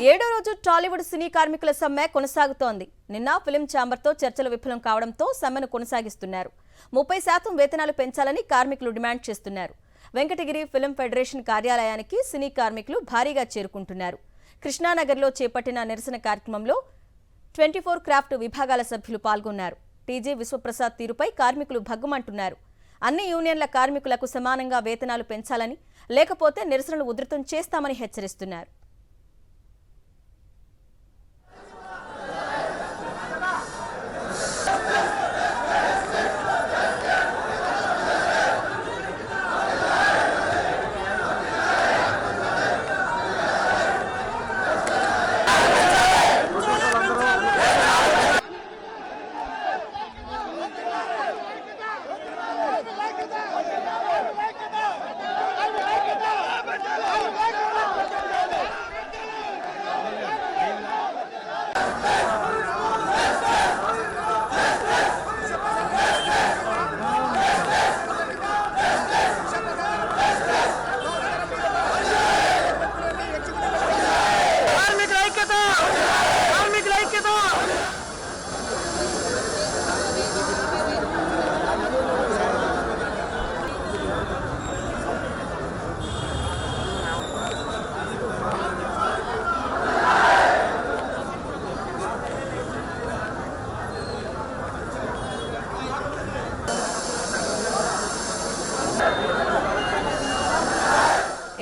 ఏడో రోజు టాలీవుడ్ సినీ కార్మికుల సమ్మె కొనసాగుతోంది. నిన్న ఫిల్మ్ ఛాంబర్తో చర్చలు విఫలం కావడంతో సమ్మెను కొనసాగిస్తున్నారు. 30% వేతనాలు పెంచాలని కార్మికులు డిమాండ్ చేస్తున్నారు. వెంకటగిరి ఫిల్మ్ ఫెడరేషన్ కార్యాలయానికి సినీ కార్మికులు భారీగా చేరుకుంటున్నారు. కృష్ణానగర్లో చేపట్టిన నిరసన కార్యక్రమంలో 24 క్రాఫ్ట్ విభాగాల సభ్యులు పాల్గొన్నారు. టీజీ విశ్వప్రసాద్ తీరుపై కార్మికులు భగ్గుమంటున్నారు. అన్ని యూనియన్ల కార్మికులకు సమానంగా వేతనాలు పెంచాలని, లేకపోతే నిరసనలు ఉధృతం చేస్తామని హెచ్చరిస్తున్నారు.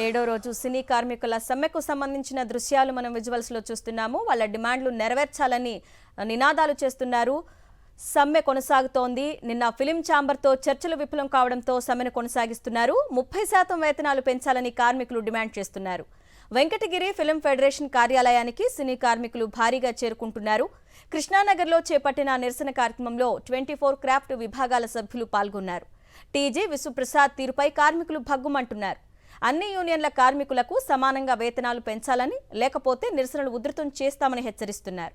ఏడో రోజు సినీ కార్మికుల సమ్మెకు సంబంధించిన దృశ్యాలు మనం విజువల్స్ లో చూస్తున్నాము. వాళ్ళ డిమాండ్లు నెరవేర్చాలని నినాదాలు చేస్తున్నారు. సమ్మె కొనసాగుతోంది. నిన్న ఫిలిం ఛాంబర్తో చర్చలు విఫలం కావడంతో సమ్మెను కొనసాగిస్తున్నారు. 30% వేతనాలు పెంచాలని కార్మికులు డిమాండ్ చేస్తున్నారు. వెంకటగిరి ఫిల్మ్ ఫెడరేషన్ కార్యాలయానికి సినీ కార్మికులు భారీగా చేరుకుంటున్నారు. కృష్ణానగర్లో చేపట్టిన నిరసన కార్యక్రమంలో 24 క్రాఫ్ట్ విభాగాల సభ్యులు పాల్గొన్నారు. టీజీ విశ్వప్రసాద్ తీరుపై కార్మికులు భగ్గుమంటున్నారు. అన్ని యూనియన్ల కార్మికులకు సమానంగా వేతనాలు పెంచాలని, లేకపోతే నిరసనలు ఉధృతం చేస్తామని హెచ్చరిస్తున్నారు.